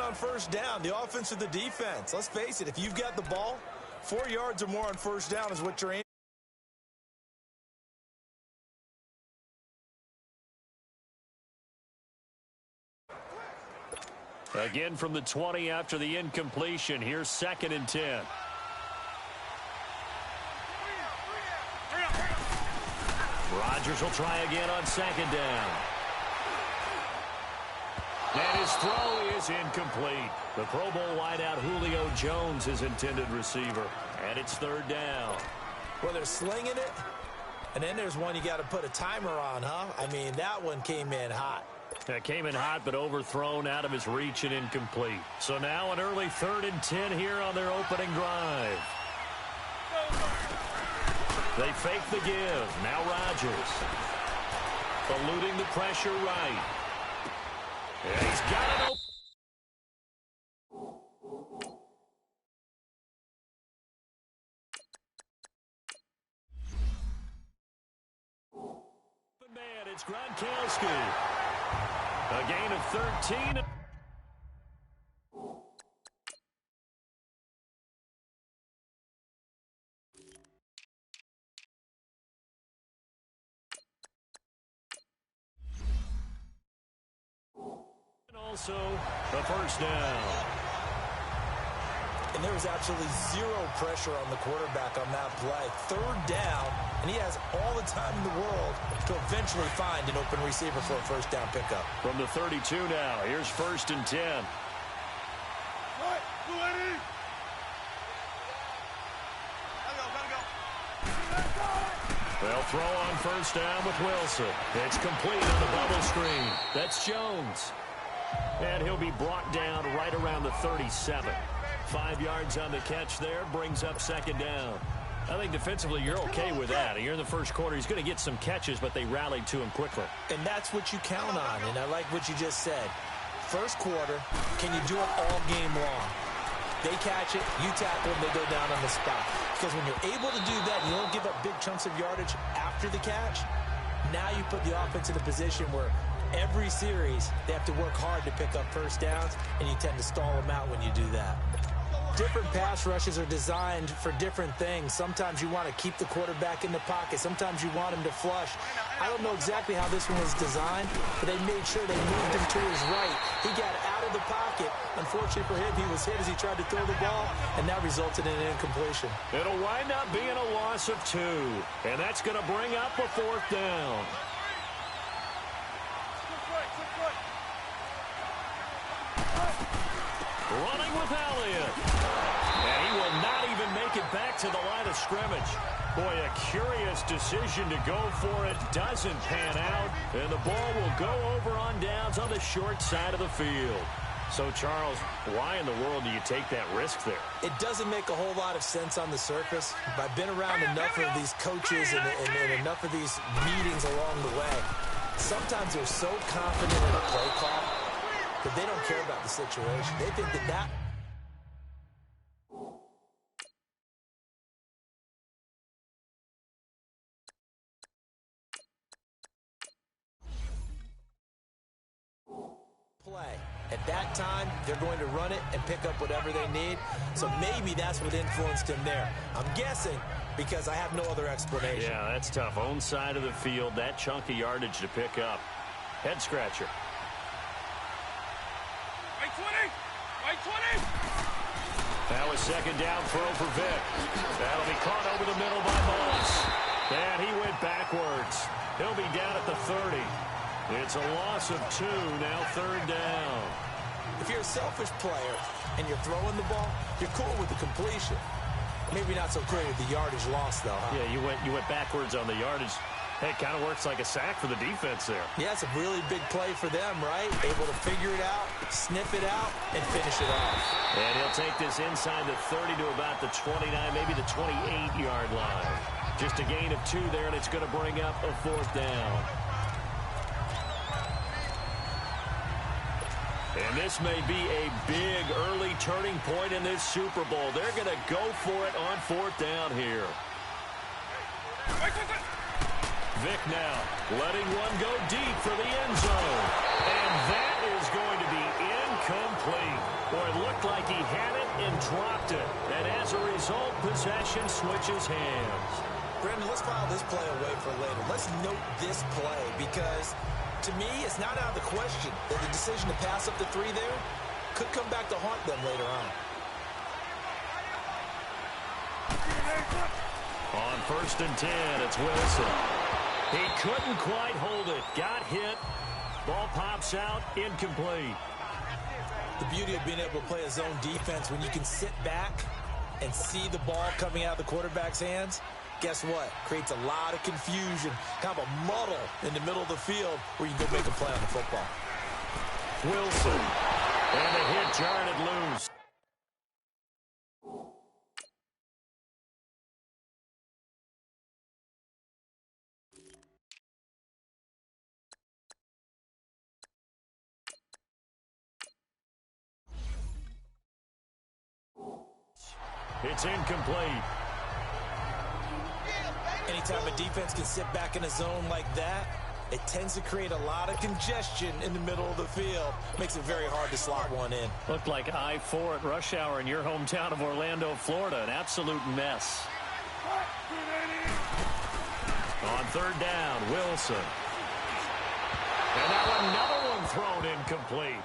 on first down, the offense or the defense. Let's face it, if you've got the ball, 4 yards or more on first down is what you're aiming. Again from the 20 after the incompletion. Here's 2nd and 10. Rodgers will try again on 2nd down. And his throw is incomplete. The Pro Bowl wideout Julio Jones, his intended receiver. And it's 3rd down. Well, they're slinging it. And then there's one you got to put a timer on, huh? I mean, that one came in hot. That came in hot, but overthrown out of his reach and incomplete. So now an early 3rd and 10 here on their opening drive. They fake the give. Now Rodgers. Eluding the pressure right. And he's got it open. Man, it's Gronkowski. A gain of 13. And also the first down. And there was absolutely zero pressure on the quarterback on that play. 3rd down, and he has all the time in the world to eventually find an open receiver for a first down pickup. From the 32 now, here's 1st and 10. They'll throw on first down with Wilson. It's complete on the bubble screen. That's Jones. And he'll be brought down right around the 37. 5 yards on the catch there, brings up 2nd down. I think defensively you're okay with that. Here in the first quarter, he's going to get some catches, but they rallied to him quickly. And that's what you count on, and I like what you just said. First quarter, can you do it all game long? They catch it, you tackle them, they go down on the spot. Because when you're able to do that, you don't give up big chunks of yardage after the catch. Now you put the offense in a position where every series they have to work hard to pick up first downs, and you tend to stall them out when you do that. Different pass rushes are designed for different things. Sometimes you want to keep the quarterback in the pocket. Sometimes you want him to flush. I don't know exactly how this one was designed, but they made sure they moved him to his right. He got out of the pocket. Unfortunately for him, he was hit as he tried to throw the ball, and that resulted in an incompletion. It'll wind up being a loss of 2, and that's going to bring up a 4th down. Running with Elliott. And he will not even make it back to the line of scrimmage. Boy, a curious decision to go for it. Doesn't pan out. And the ball will go over on downs on the short side of the field. So, Charles, why in the world do you take that risk there? It doesn't make a whole lot of sense on the surface. I've been around enough of these coaches and enough of these meetings along the way. Sometimes they're so confident in a play call that they don't care about the situation. They think that play. At that time, they're going to run it and pick up whatever they need. So maybe that's what influenced him there. I'm guessing because I have no other explanation. Yeah, that's tough. Own side of the field, that chunk of yardage to pick up. Head scratcher. Right 20! Right 20! Now a 2nd down throw for Vick. That'll be caught over the middle by Moss. And he went backwards. He'll be down at the 30. It's a loss of 2, now 3rd down. If you're a selfish player and you're throwing the ball, you're cool with the completion. Maybe not so cool with the yardage loss, though, huh? Yeah, you went backwards on the yardage. Hey, it kind of works like a sack for the defense there. Yeah, it's a really big play for them, right? Able to figure it out, sniff it out, and finish it off. And he'll take this inside the 30 to about the 29, maybe the 28-yard line. Just a gain of 2 there, and it's going to bring up a 4th down. And this may be a big early turning point in this Super Bowl. They're going to go for it on 4th down here. Vick now letting one go deep for the end zone. And that is going to be incomplete. Boy, it looked like he had it and dropped it. And as a result, possession switches hands. Brandon, let's file this play away for later. Let's note this play because, to me, it's not out of the question that the decision to pass up the three there could come back to haunt them later on. On 1st and 10, it's Wilson. He couldn't quite hold it. Got hit. Ball pops out, incomplete. The beauty of being able to play a zone defense when you can sit back and see the ball coming out of the quarterback's hands, guess what? Creates a lot of confusion, kind of a muddle in the middle of the field where you can go make a play on the football. Wilson. And the hit jarred it loose. It's incomplete. Anytime a defense can sit back in a zone like that, it tends to create a lot of congestion in the middle of the field. Makes it very hard to slot one in. Looked like I-4 at rush hour in your hometown of Orlando, Florida. An absolute mess. On 3rd down, Wilson. And now another one thrown incomplete.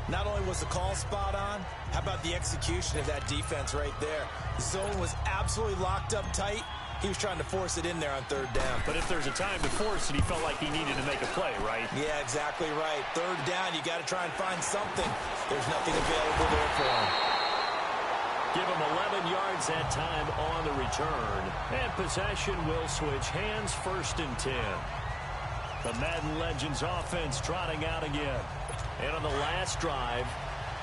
Not only was the call spot on, how about the execution of that defense right there? The zone was absolutely locked up tight. He was trying to force it in there on 3rd down. But if there's a time to force it, he felt like he needed to make a play, right? Yeah, exactly right. 3rd down, you got to try and find something. There's nothing available there for him. Give him 11 yards that time on the return. And possession will switch hands, 1st and 10. The Madden Legends offense trotting out again. And on the last drive,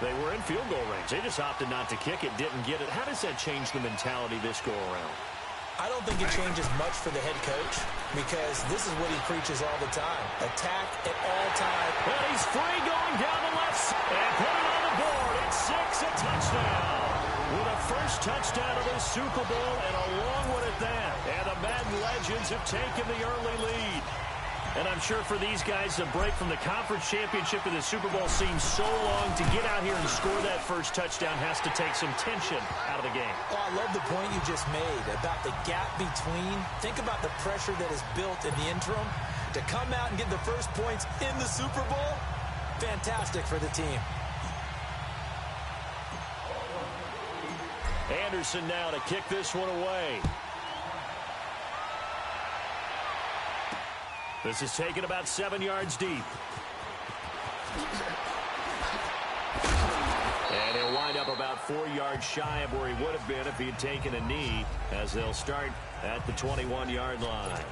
they were in field goal range. They just opted not to kick it, didn't get it. How does that change the mentality this go around? I don't think it changes much for the head coach because this is what he preaches all the time. Attack at all times. And he's free going down the left side. And put it on the board. It's 6, a touchdown. With a first touchdown of the Super Bowl and a long one at that. And the Madden Legends have taken the early lead. And I'm sure for these guys, the break from the conference championship to the Super Bowl seems so long. To get out here and score that first touchdown has to take some tension out of the game. Oh, I love the point you just made about the gap between. Think about the pressure that is built in the interim. To come out and get the first points in the Super Bowl, fantastic for the team. Anderson now to kick this one away. This is taken about 7 yards deep. And he'll wind up about 4 yards shy of where he would have been if he had taken a knee, as they'll start at the 21-yard line.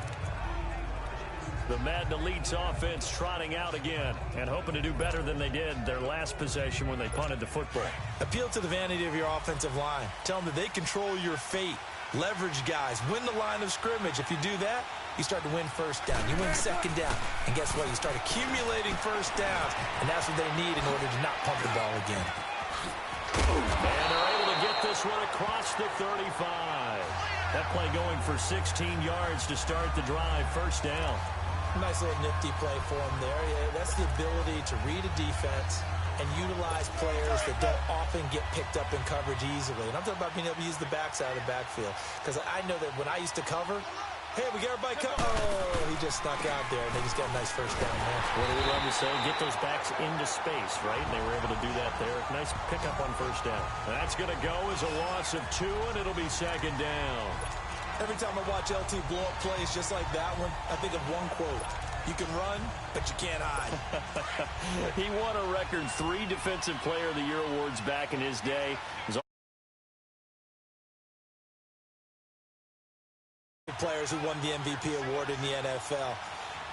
The Madden Elites offense trotting out again and hoping to do better than they did their last possession when they punted the football. Appeal to the vanity of your offensive line. Tell them that they control your fate. Leverage guys. Win the line of scrimmage. If you do that, you start to win 1st down. You win 2nd down. And guess what? You start accumulating 1st downs. And that's what they need in order to not pump the ball again. And they're able to get this one across the 35. That play going for 16 yards to start the drive. 1st down. Nice little nifty play for him there. Yeah, that's the ability to read a defense and utilize players that don't often get picked up in coverage easily. And I'm talking about being able to use the backside of the backfield. Because I know that when I used to cover, hey, we got everybody covered. Oh, he just snuck out there, and they just got a nice 1st down there. What do we love to say? Get those backs into space, right? And they were able to do that there. Nice pickup on 1st down. That's going to go as a loss of 2, and it'll be 2nd down. Every time I watch LT blow up plays just like that one, I think of one quote. You can run, but you can't hide. He won a record 3 Defensive Player of the Year awards back in his day. Players who won the MVP award in the NFL.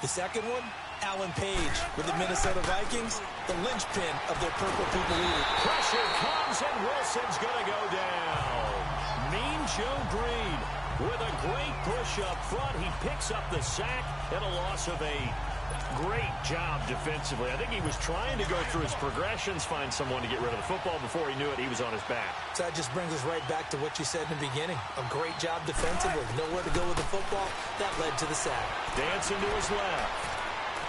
The second one, Alan Page with the Minnesota Vikings, the linchpin of their Purple People leader. Pressure comes, and Wilson's going to go down. Mean Joe Green with a great push up front. He picks up the sack and a loss of 8. Great job defensively. I think he was trying to go through his progressions, find someone to get rid of the football. Before he knew it, he was on his back. So that just brings us right back to what you said in the beginning. A great job defensively. Nowhere to go with the football. That led to the sack. Dancing to his left.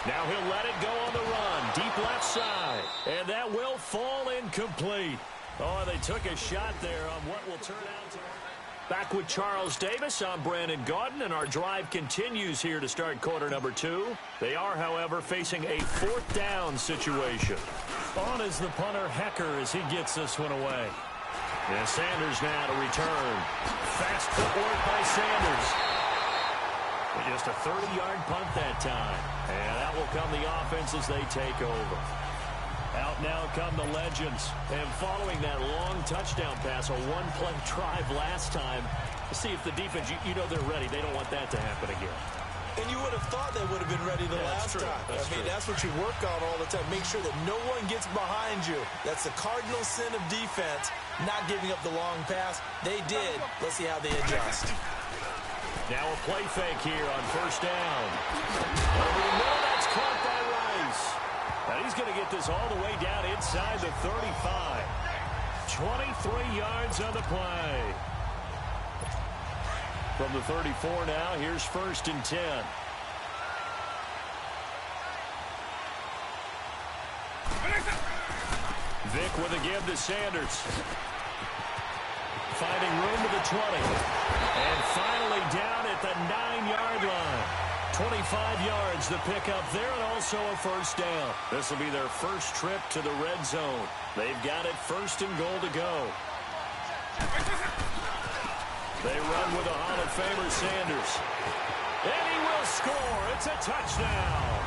Now he'll let it go on the run. deep left side. And that will fall incomplete. Oh, they took a shot there on what will turn out to... Back with Charles Davis, I'm Brandon Gaudin, and our drive continues here to start quarter number 2. They are, however, facing a 4th down situation. On is the punter, Hecker, as he gets this one away. And Sanders now to return. Fast footwork by Sanders. And just a 30-yard punt that time. And that will come the offense as they take over. Out now come the Legends. And following that long touchdown pass, a one-play drive last time, to see if the defense, you know they're ready. They don't want that to happen again. And you would have thought they would have been ready the last time. That's what you work on all the time. Make sure that no one gets behind you. That's the cardinal sin of defense, not giving up the long pass. They did. Let's see how they adjust. Now a play fake here on first down. Over the middle, that's caught by Rice. And he's going to get this all the way down inside the 35. 23 yards on the play. From the 34 now, here's 1st and 10. Vick with a give to Sanders. Finding room to the 20. And finally down at the 9-yard line. 25 yards the pickup there, and also a first down. This will be their first trip to the red zone. They've got it 1st and goal to go. They run with a Hall of Famer, Sanders. And he will score. It's a touchdown.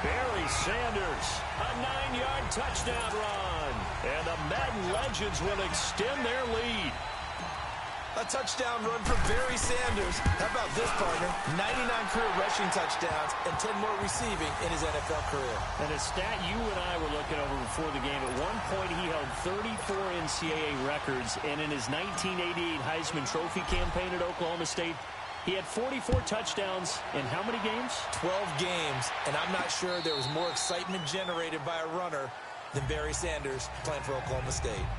Barry Sanders, a 9-yard touchdown run. And the Madden Legends will extend their lead. A touchdown run for Barry Sanders. How about this, partner? 99 career rushing touchdowns and 10 more receiving in his NFL career. And a stat you and I were looking over before the game. At one point, he held 34 NCAA records. And in his 1988 Heisman Trophy campaign at Oklahoma State, he had 44 touchdowns in how many games? 12 games. And I'm not sure there was more excitement generated by a runner than Barry Sanders playing for Oklahoma State.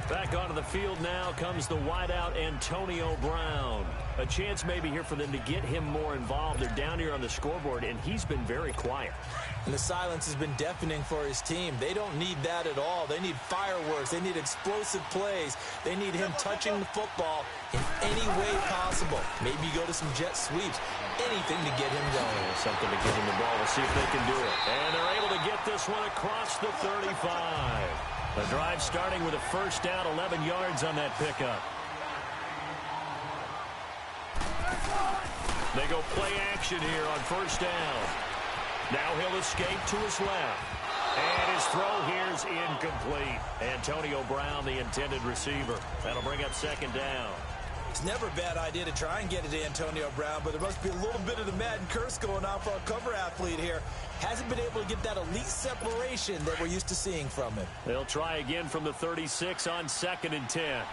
Back onto the field now comes the wideout Antonio Brown. A chance maybe here for them to get him more involved. They're down here on the scoreboard, and he's been very quiet. And the silence has been deafening for his team. They don't need that at all. They need fireworks. They need explosive plays. They need him touching the football in any way possible. Maybe go to some jet sweeps. Anything to get him going. Something to get him the ball. We'll see if they can do it. And they're able to get this one across the 35. The drive starting with a first down, 11 yards on that pickup. They go play action here on first down. Now he'll escape to his left. And his throw here's incomplete. Antonio Brown, the intended receiver. That'll bring up 2nd down. It's never a bad idea to try and get it to Antonio Brown, but there must be a little bit of the Madden curse going on for a cover athlete here. Hasn't been able to get that elite separation that we're used to seeing from him. They'll try again from the 36 on 2nd and 10.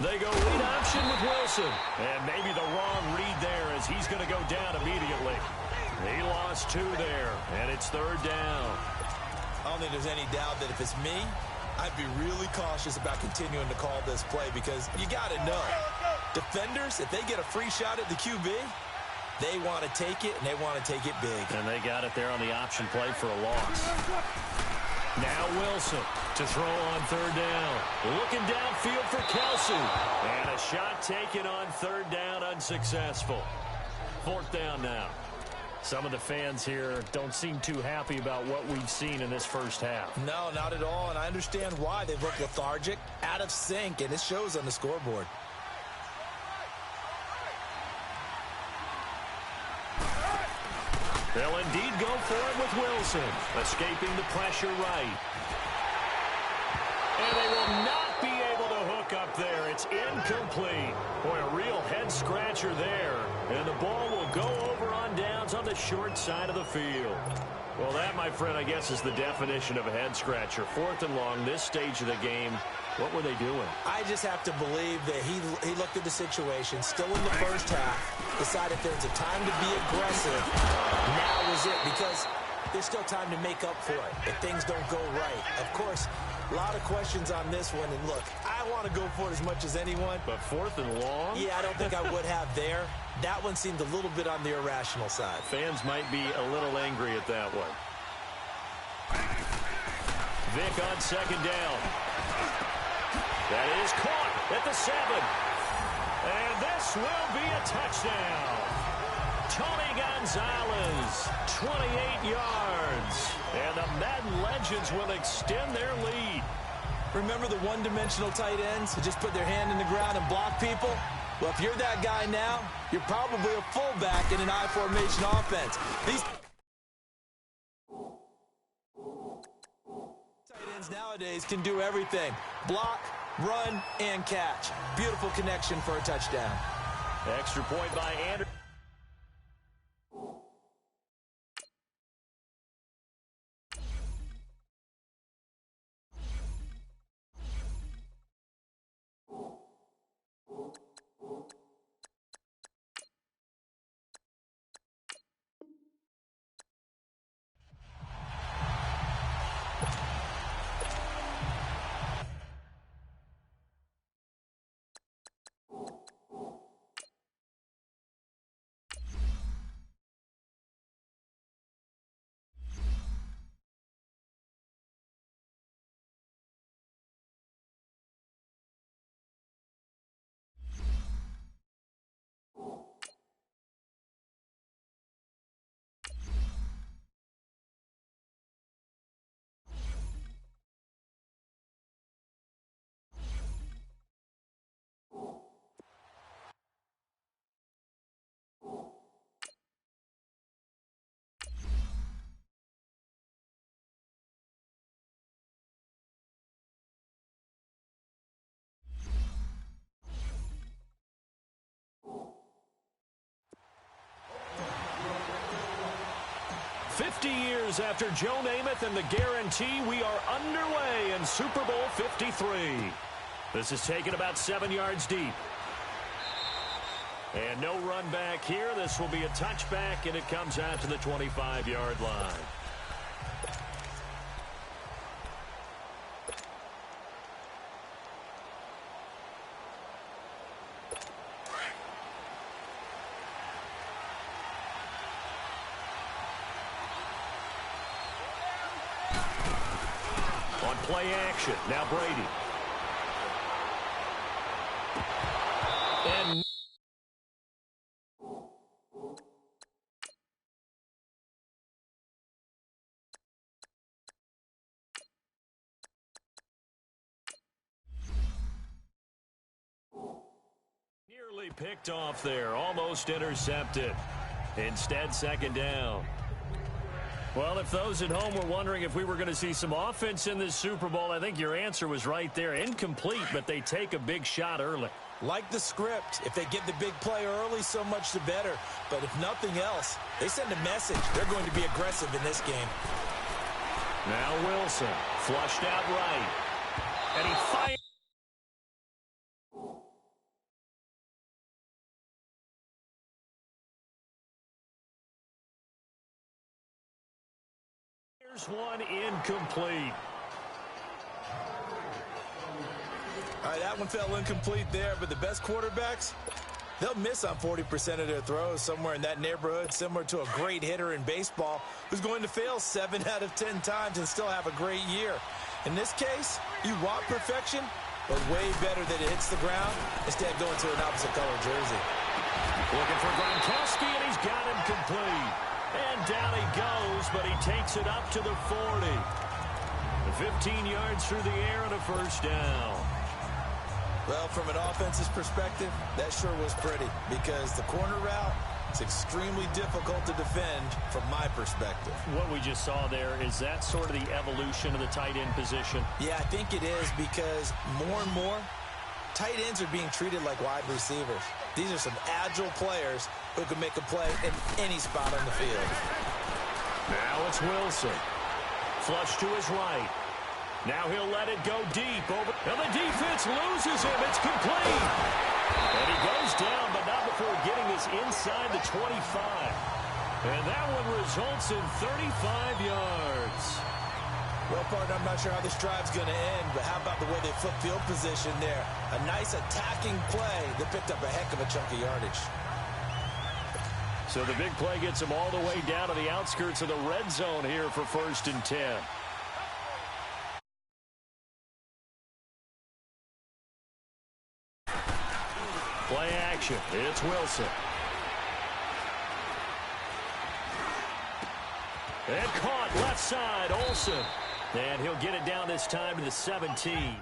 They go read option with Wilson. And maybe the wrong read there as he's going to go down immediately. He lost 2 there, and it's 3rd down. I don't think there's any doubt that if it's me, I'd be really cautious about continuing to call this play because you got to know. Defenders, if they get a free shot at the QB, they want to take it, and they want to take it big. And they got it there on the option play for a loss. Now Wilson to throw on 3rd down. Looking downfield for Kelsey. And a shot taken on 3rd down, unsuccessful. 4th down now. Some of the fans here don't seem too happy about what we've seen in this first half. No, not at all, and I understand why. They've looked lethargic, out of sync, and it shows on the scoreboard. They'll indeed go for it with Wilson, escaping the pressure right. And they will not be able to hook up there. It's incomplete. Boy, a real head-scratcher there. And the ball will go over on downs on the short side of the field. Well, that, my friend, I guess is the definition of a head-scratcher. 4th and long, this stage of the game. What were they doing? I just have to believe that he looked at the situation, still in the first half, decided there's a time to be aggressive. Now was it, because there's still time to make up for it if things don't go right. Of course, A lot of questions on this one, and look, I want to go for it as much as anyone. But 4th and long? Yeah, I don't think I would have there. That one seemed a little bit on the irrational side. Fans might be a little angry at that one. Vick on 2nd down. That is caught at the 7. And this will be a touchdown. Tony Gonzalez, 28 yards. And the Madden Legends will extend their lead. Remember the one-dimensional tight ends who just put their hand in the ground and block people? Well, if you're that guy now, you're probably a fullback in an I-formation offense. These tight ends nowadays can do everything. Block, run, and catch. Beautiful connection for a touchdown. Extra point by Anderson. Years after Joe Namath and the guarantee, we are underway in Super Bowl 53. This is taken about 7 yards deep. And no run back here. This will be a touchback, and it comes out to the 25-yard line. Play action. Now Brady. And nearly picked off there. Almost intercepted. Instead, 2nd down. Well, if those at home were wondering if we were going to see some offense in this Super Bowl, I think your answer was right there. Incomplete, but they take a big shot early. Like the script. If they get the big play early, so much the better. But if nothing else, they send a message. They're going to be aggressive in this game. Now Wilson, flushed out right. And he fires. One incomplete. All right, that one fell incomplete there, but the best quarterbacks, they'll miss on 40% of their throws, somewhere in that neighborhood, similar to a great hitter in baseball who's going to fail 7 out of 10 times and still have a great year. In this case, you want perfection, but way better that it hits the ground instead of going to an opposite color jersey. Looking for Gronkowski, and he's got him complete. And down he goes, but he takes it up to the 40. 15 yards through the air and a 1st down. Well, from an offense's perspective, that sure was pretty because the corner route is extremely difficult to defend from my perspective. What we just saw there, is that sort of the evolution of the tight end position? Yeah, I think it is because more and more, tight ends are being treated like wide receivers. These are some agile players who can make a play in any spot on the field. Now it's Wilson. Flush to his right. Now he'll let it go deep over. And the defense loses him. It's complete. And he goes down, but not before getting this inside the 25. And that one results in 35 yards. Well, partner, I'm not sure how this drive's going to end, but how about the way they flip field position there? A nice attacking play that picked up a heck of a chunk of yardage. So the big play gets them all the way down to the outskirts of the red zone here for 1st and 10. Play action. It's Wilson. And caught left side, Olsen. And he'll get it down this time to the 17.